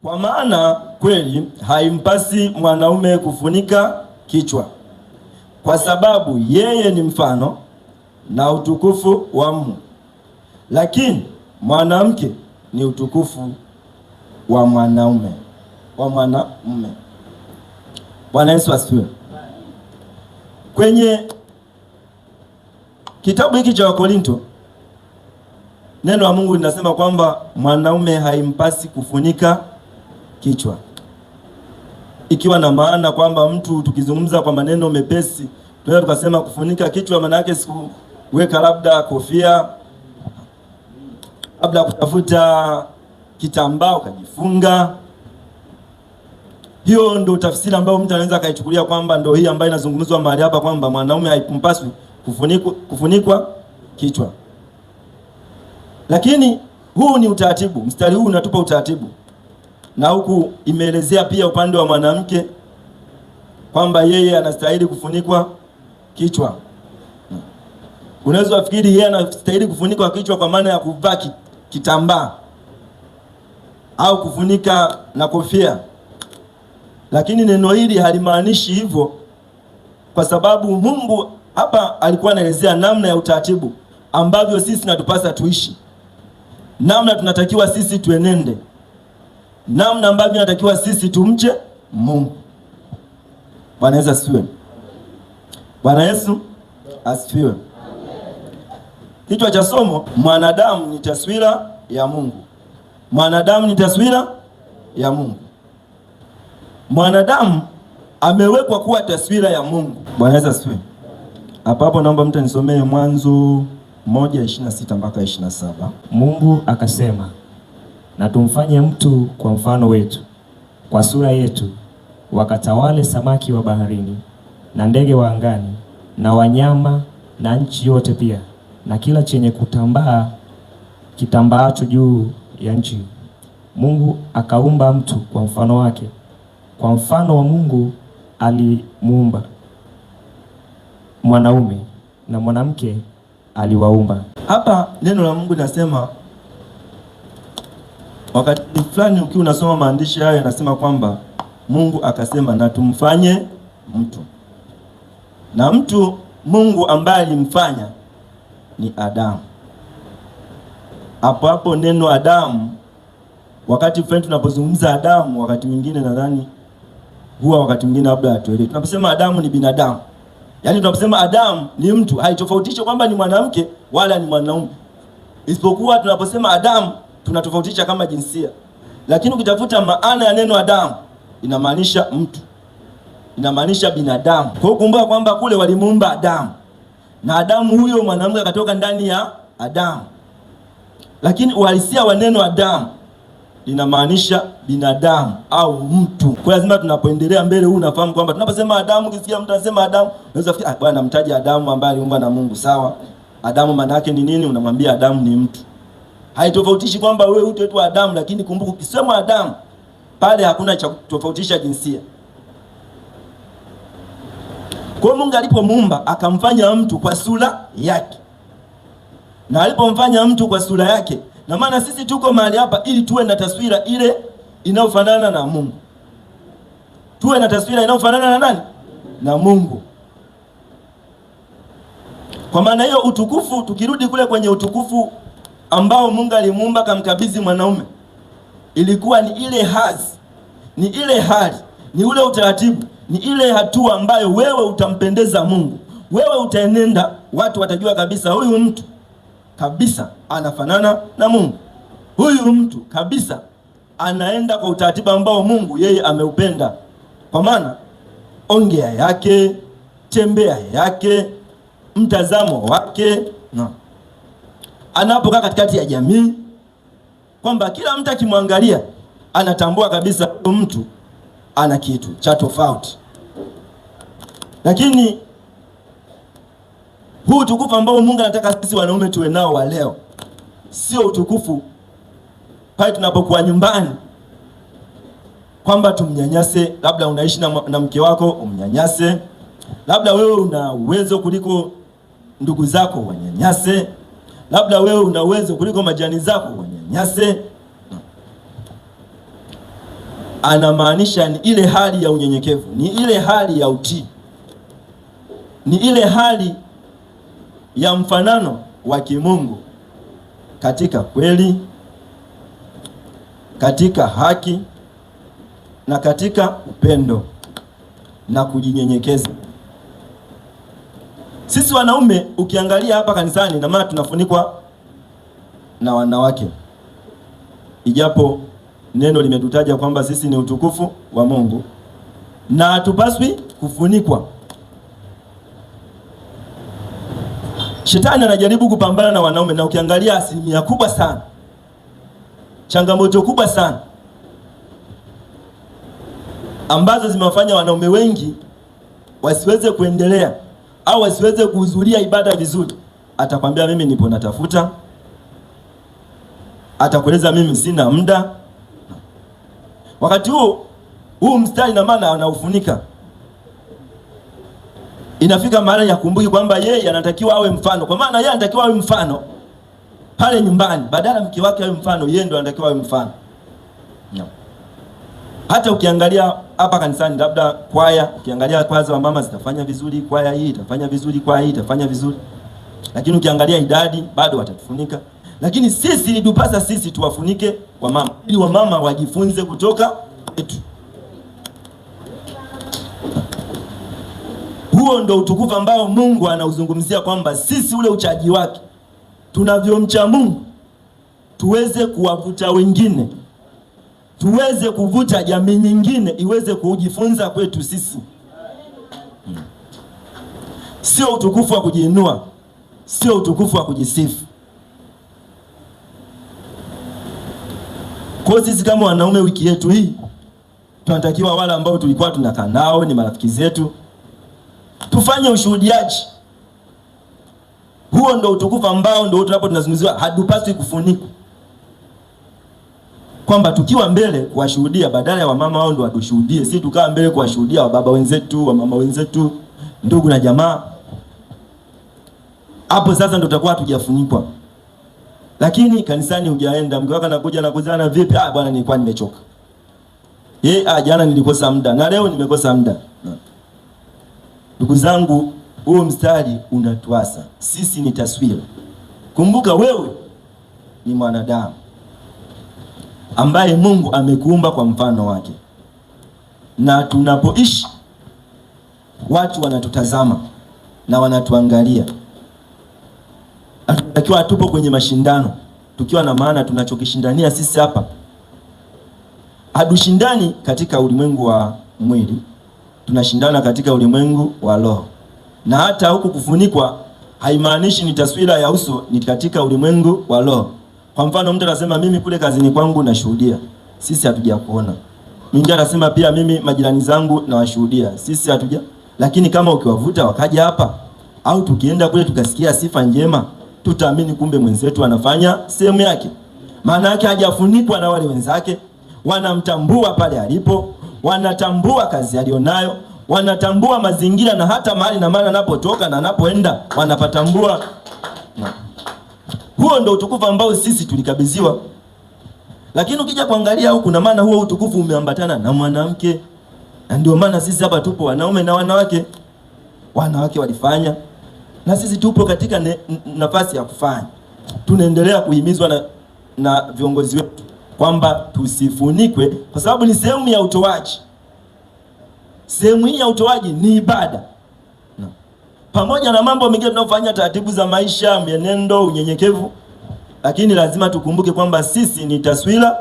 Kwa maana kweli haimpasi mwanaume kufunika kichwa, kwa sababu yeye ni mfano na utukufu wa Mungu, lakini mwanamke ni utukufu wa mwanamume. Bwana Yesu asifiwe. Kwenye kitabu hiki cha Wakorinto, neno la Mungu linasema kwamba mwanaume haimpasi kufunika kichwa, ikiwa na maana kwamba mtu, tukizungumza kwa maneno mepesi, tunaweza tukasema kufunika kichwa maana yake kuweka labda kofia, labda kutafuta kitambaa ukajifunga. Hiyo ndio tafsiri ambayo mtu anaweza akaichukulia kwamba ndio hii ambayo inazungumzwa mahali hapa, kwamba mwanaume haimpaswi kufunikwa kichwa. Lakini huu ni utaratibu, mstari huu unatupa utaratibu, na huku imeelezea pia upande wa mwanamke kwamba yeye anastahili kufunikwa kichwa. Unaweza kufikiri yeye anastahili kufunikwa kichwa kwa maana ya kuvaa kitambaa au kufunika na kofia, lakini neno hili halimaanishi hivyo, kwa sababu Mungu hapa alikuwa anaelezea namna ya utaratibu ambavyo sisi tunatupasa tuishi, namna tunatakiwa sisi tuenende, namna ambavyo tunatakiwa sisi tumche Mungu. Bwana Yesu asifiwe. Bwana Yesu asifiwe. Kichwa cha somo: mwanadamu ni taswira ya Mungu. Mwanadamu ni taswira ya Mungu. Mwanadamu amewekwa kuwa taswira ya Mungu. Bwana Yesu asifiwe. Hapo naomba mtu anisomee Mwanzo 1:26 mpaka 27. Mungu akasema, na tumfanye mtu kwa mfano wetu, kwa sura yetu, wakatawale samaki wa baharini na ndege wa angani na wanyama na nchi yote pia na kila chenye kutambaa kitambaacho juu ya nchi. Mungu akaumba mtu kwa mfano wake, kwa mfano wa Mungu alimuumba, mwanaume na mwanamke aliwaumba. Hapa neno la Mungu linasema, wakati fulani ukiwa unasoma maandishi haya yanasema kwamba Mungu akasema na tumfanye mtu. Na mtu Mungu ambaye alimfanya ni Adamu. Hapo neno Adamu, wakati fulani tunapozungumza Adamu, wakati mwingine nadhani wakati mwingine labda hatuelewi. Tunaposema Adamu ni binadamu, yaani tunaposema Adamu ni mtu, haitofautisha kwamba ni mwanamke wala ni mwanaume, isipokuwa tunaposema Adamu tunatofautisha kama jinsia. Lakini ukitafuta maana ya neno Adamu, inamaanisha mtu, inamaanisha binadamu. Kwa hiyo kumbuka kwamba kule walimuumba Adamu, na Adamu huyo mwanamke akatoka ndani ya Adamu, lakini uhalisia wa neno Adamu linamaanisha binadamu au mtu. Kwa lazima tunapoendelea mbele huu unafahamu kwamba tunaposema Adamu, ukisikia mtu anasema Adamu, unaweza kufikiri bwana mtaji Adamu ambaye aliumbwa na Mungu. Sawa, Adamu maana yake ni nini? Unamwambia Adamu ni mtu. Haitofautishi kwamba wewe utaitwa Adamu, lakini kumbuka ukisema Adamu pale hakuna cha kutofautisha jinsia. Kwa Mungu alipomuumba akamfanya mtu kwa sura yake, na alipomfanya mtu kwa sura yake, na maana sisi tuko mahali hapa ili tuwe na taswira ile inayofanana na Mungu. Tuwe na taswira inayofanana na nani? Na Mungu. Kwa maana hiyo utukufu, tukirudi kule kwenye utukufu ambao Mungu alimuumba kamkabidhi mwanaume, ilikuwa ni ile hazi, ni ile hali, ni ule utaratibu, ni ile hatua ambayo wewe utampendeza Mungu. Wewe utaenenda, watu watajua kabisa huyu mtu kabisa anafanana na Mungu. Huyu mtu kabisa anaenda kwa utaratibu ambao Mungu yeye ameupenda. Kwa maana ongea yake, tembea yake, mtazamo wake, anapokaa katikati ya jamii, kwamba kila mtu akimwangalia anatambua kabisa huyu mtu ana kitu cha tofauti. Lakini huu utukufu ambao Mungu anataka sisi wanaume tuwe nao wa leo, sio utukufu pale tunapokuwa nyumbani kwamba tumnyanyase. Labda unaishi na mke wako umnyanyase, labda wewe una uwezo kuliko ndugu zako wanyanyase, labda wewe una uwezo kuliko majani zako wanyanyase. anamaanisha ni ile hali ya unyenyekevu, ni ile hali ya utii, ni ile hali ya mfanano wa kimungu katika kweli, katika haki na katika upendo na kujinyenyekeza. Sisi wanaume ukiangalia hapa kanisani, na maana tunafunikwa na wanawake, ijapo neno limetutaja kwamba sisi ni utukufu wa Mungu na hatupaswi kufunikwa. Shetani anajaribu kupambana na wanaume, na ukiangalia asilimia kubwa sana, changamoto kubwa sana ambazo zimewafanya wanaume wengi wasiweze kuendelea au wasiweze kuhudhuria ibada vizuri, atakwambia mimi nipo natafuta, atakueleza mimi sina muda. Wakati huu mstari na maana anaufunika. Inafika mahali ya kumbuki kwamba yeye anatakiwa awe mfano, kwa maana yeye anatakiwa awe mfano pale nyumbani, badala mke wake awe mfano, yeye ndo anatakiwa awe mfano. Hata ukiangalia hapa kanisani, labda kwaya, ukiangalia kwaya za mama zitafanya vizuri, kwaya hii itafanya vizuri, kwaya hii itafanya vizuri, lakini ukiangalia idadi bado watatufunika. Lakini sisi tupasa sisi tuwafunike wamama, ili wamama wajifunze kutoka kwetu. Huo ndo utukufu ambao Mungu anauzungumzia, kwamba sisi ule uchaji wake, tunavyomcha Mungu, tuweze kuwavuta wengine, tuweze kuvuta jamii nyingine iweze kujifunza kwetu sisi. Sio utukufu wa kujiinua, sio utukufu wa kujisifu. Kwa sisi kama wanaume, wiki yetu hii tunatakiwa wale ambao tulikuwa tunakaa nao ni marafiki zetu, tufanye ushuhudiaji. Huo ndo utukufu ambao ndo tunapo tunazungumziwa, hatupaswi kufunikwa, kwamba tukiwa mbele kuwashuhudia, badala ya wamama wao ndo watushuhudie, sisi tukaa mbele kuwashuhudia wa baba wenzetu, wa mama wenzetu, ndugu na jamaa. Hapo sasa ndo tutakuwa hatujafunikwa. Lakini kanisani hujaenda, mke wako anakuja na kuzana, vipi? Bwana nilikuwa nimechoka. Jana nilikosa muda na leo nimekosa muda. Ndugu zangu, huo mstari unatuasa sisi ni taswira. Kumbuka wewe ni mwanadamu ambaye Mungu amekuumba kwa mfano wake, na tunapoishi watu wanatutazama na wanatuangalia. Tukiwa tupo kwenye mashindano, tukiwa na maana tunachokishindania sisi hapa, hatushindani katika ulimwengu wa mwili, tunashindana katika ulimwengu wa roho. Na hata huku kufunikwa haimaanishi ni taswira ya uso, ni katika ulimwengu wa roho. Kwa mfano, mtu anasema mimi kule kazini kwangu nashuhudia, sisi hatujakuona. Mwingine anasema pia mimi majirani zangu nawashuhudia, sisi hatuja. Lakini kama ukiwavuta wakaja hapa, au tukienda kule tukasikia sifa njema, tutaamini kumbe mwenzetu anafanya sehemu yake. Maana yake hajafunikwa na wale wenzake, wanamtambua pale alipo, wanatambua kazi alionayo, wanatambua mazingira, na hata mahali na maana anapotoka na anapoenda wanapatambua. Huo ndo utukufu ambao sisi tulikabidhiwa. Lakini ukija kuangalia huku, na maana huo utukufu umeambatana na mwanamke, na ndio maana sisi hapa tupo wanaume na wanawake. Wanawake walifanya, na sisi tupo katika nafasi ya kufanya. Tunaendelea kuhimizwa na viongozi wetu kwamba tusifunikwe, kwa sababu ni sehemu ya utoaji. Sehemu hii ya utoaji ni ibada. Pamoja na mambo mengine tunayofanya, taratibu za maisha, mienendo, unyenyekevu, lakini lazima tukumbuke kwamba sisi ni taswira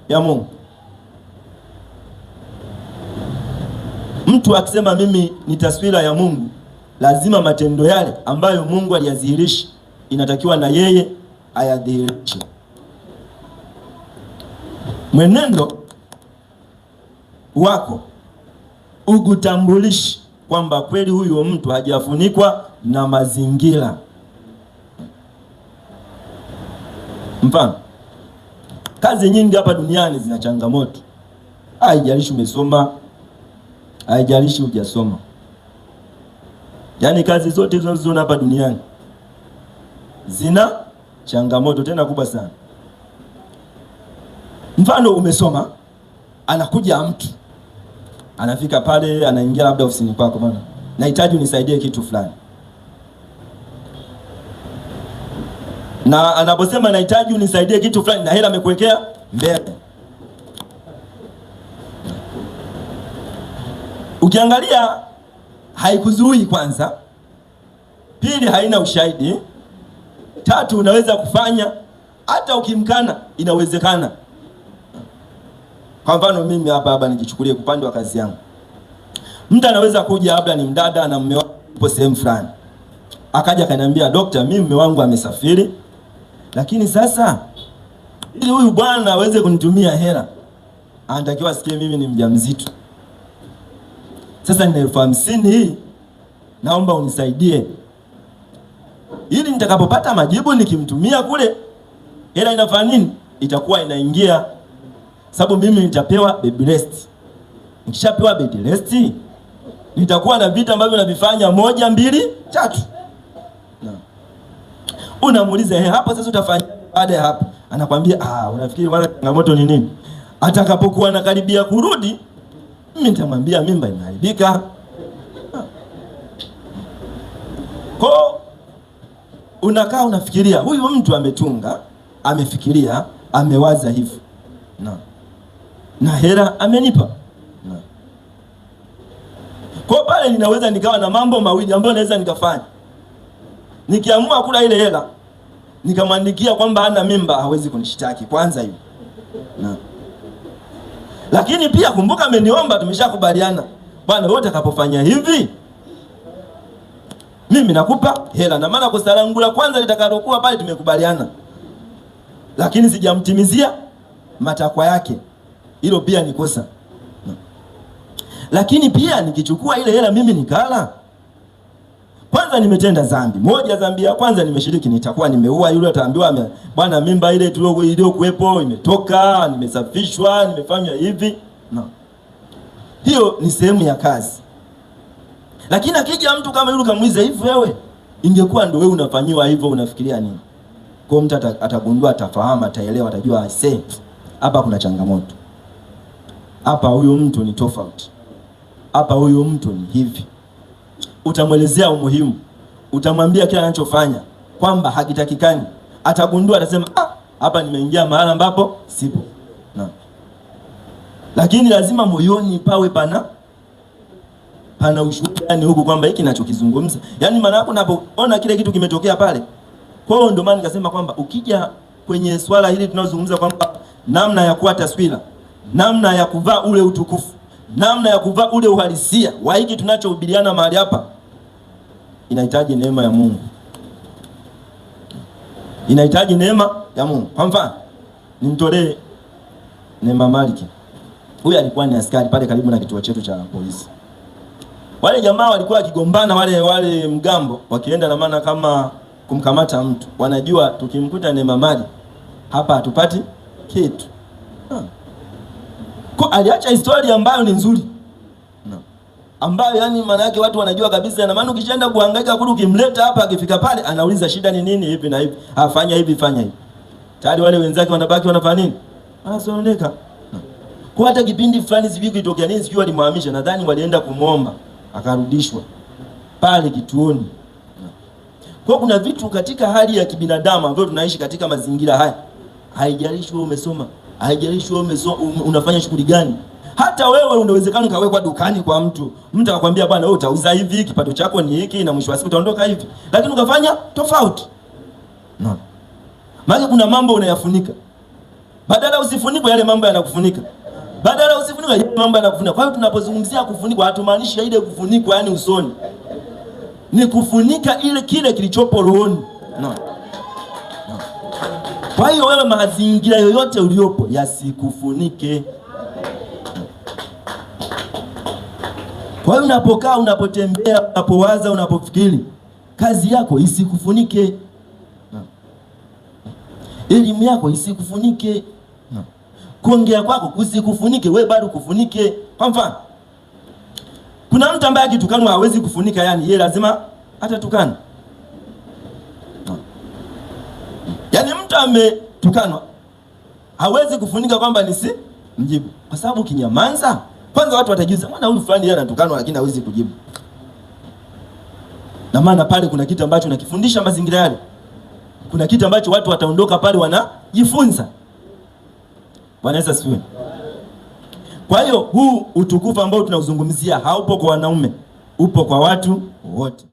ya Mungu. Mtu akisema mimi ni taswira ya Mungu, lazima matendo yale ambayo Mungu aliyadhihirisha inatakiwa na yeye ayadhihirishe. Mwenendo wako ukutambulishi kwamba kweli huyo mtu hajafunikwa na mazingira. Mfano, kazi nyingi hapa duniani zina changamoto. Haijalishi umesoma, haijalishi hujasoma. Yaani kazi zote tunazoziona hapa duniani zina changamoto tena kubwa sana. Mfano, umesoma anakuja mtu anafika pale, anaingia labda ofisini kwako, bwana, nahitaji unisaidie kitu fulani. Na anaposema nahitaji unisaidie kitu fulani, na hela amekuwekea mbele. Ukiangalia haikuzui kwanza, pili haina ushahidi, tatu unaweza kufanya hata ukimkana inawezekana. Kwa mfano mimi hapa nikichukulie upande wa kazi yangu, mtu anaweza kuja labda ni mdada na mume wake yupo sehemu fulani, akaja akaniambia, daktari, mimi mume wangu amesafiri, lakini sasa ili huyu bwana aweze kunitumia hela anatakiwa asikie mimi ni mjamzito. Sasa nina 50,000 hii, naomba unisaidie ili nitakapopata majibu nikimtumia kule, hela inafanya nini? Itakuwa inaingia, sababu mimi nitapewa baby rest. Nikishapewa baby rest, nitakuwa na vitu ambavyo navifanya 1, 2, 3. Unamuuliza hapo sasa utafanya baada ya hapo, anakwambia unafikiri wala changamoto ni nini? Atakapokuwa anakaribia kurudi, mimi nitamwambia mimba imeharibika. Kwa unakaa unafikiria, huyu mtu ametunga, amefikiria, amewaza hivyo, na hela amenipa. Kwa pale ninaweza nikawa na mambo mawili ambayo naweza nikafanya. Nikiamua kula ile hela, nikamwandikia kwamba hana mimba, hawezi kunishitaki kwanza hiyo. Lakini pia kumbuka, ameniomba, tumeshakubaliana, bwana, wewe utakapofanya hivi mimi nakupa hela, na maana kosa langu la kwanza litakalokuwa pale tumekubaliana, lakini sijamtimizia matakwa yake, hilo pia ni kosa. Lakini pia nikichukua ile hela mimi nikala, kwanza nimetenda dhambi moja. Dhambi ya kwanza nimeshiriki, nitakuwa nimeua yule, ataambiwa bwana, mimba ile iliyokuwepo imetoka, nimesafishwa, nimefanywa hivi. Hiyo ni sehemu ya kazi. Lakini akija mtu kama yule kamuiza hivi, wewe ingekuwa ndio wewe unafanyiwa hivyo, unafikiria nini? Kwa mtu atagundua, atafahamu, ataelewa, atajua hapa kuna changamoto. Hapa huyu mtu ni tofauti. Hapa huyu mtu ni hivi. Utamwelezea umuhimu, utamwambia kila anachofanya kwamba hakitakikani, atagundua, atasema hapa nimeingia mahala ambapo sipo. Lakini lazima moyoni pawe pana ushuhuda huku kwamba hiki ninachokizungumza, yani maana yako unapoona kile kitu kimetokea pale. Kwa hiyo ndio maana nikasema kwamba ukija kwenye swala hili tunazungumza kwamba namna ya kuwa taswira, namna ya kuvaa ule utukufu, namna ya kuvaa ule uhalisia wa hiki tunachohubiriana mahali hapa, inahitaji neema ya Mungu. Inahitaji neema ya Mungu. Kwa mfano, nimtolee Neema Maliki. Huyu alikuwa ni askari pale karibu na kituo chetu cha polisi. Wale jamaa walikuwa wakigombana, wale mgambo wakienda na maana kama kumkamata mtu. Wanajua tukimkuta Neema Maliki hapa hatupati kitu. Kwa aliacha historia ambayo ni nzuri. Ambayo yani maana yake watu wanajua kabisa, na maana ukishaenda kuhangaika kule, ukimleta hapa, akifika pale anauliza shida ni nini, hivi na hivi, fanya hivi, fanya hivi. Tayari wale wenzake wanabaki wanafanya nini? Anasononeka. Kwa hata kipindi fulani sivyo kitokea nini, sijui walimhamisha, nadhani walienda kumuomba, akarudishwa pale kituoni. Kwa kuna vitu katika hali ya kibinadamu ambavyo tunaishi katika mazingira haya. Haijalishi wewe umesoma, haijalishi wewe unafanya shughuli gani. Hata wewe unawezekana ukawekwa dukani kwa mtu akakwambia, bwana, wewe utauza hivi, kipato chako ni hiki, na mwisho wa siku utaondoka hivi, lakini ukafanya tofauti. Maana kuna mambo unayafunika. Badala usifunike yale mambo yanakufunika. Badala usifunike yale mambo yanakufunika. Kwa hiyo tunapozungumzia kufunikwa, hatumaanishi ile kufunikwa yani usoni. Ni kufunika ile kile kilichopo rohoni. Kwa hiyo wewe, mazingira yoyote uliopo yasikufunike. Kwa hiyo unapokaa, unapotembea, unapowaza, unapofikiri, kazi yako isikufunike. Elimu yako isikufunike. Kuongea kwako kusikufunike, wewe bado kufunike. Kwa mfano, kuna mtu ambaye akitukanwa hawezi kufunika, yani yeye lazima atatukana. Yani mtu ametukanwa hawezi kufunika kwamba mjibu, kwa sababu ukinyamaza, kwanza watu watajiuliza, mwana huyu fulani yeye anatukanwa lakini hawezi kujibu. Na maana pale kuna kitu ambacho nakifundisha mazingira yale, kuna kitu ambacho watu wataondoka pale wanajifunza. Bwana Yesu asifiwe. Kwa hiyo huu utukufu ambao tunauzungumzia haupo kwa wanaume, upo kwa watu wote.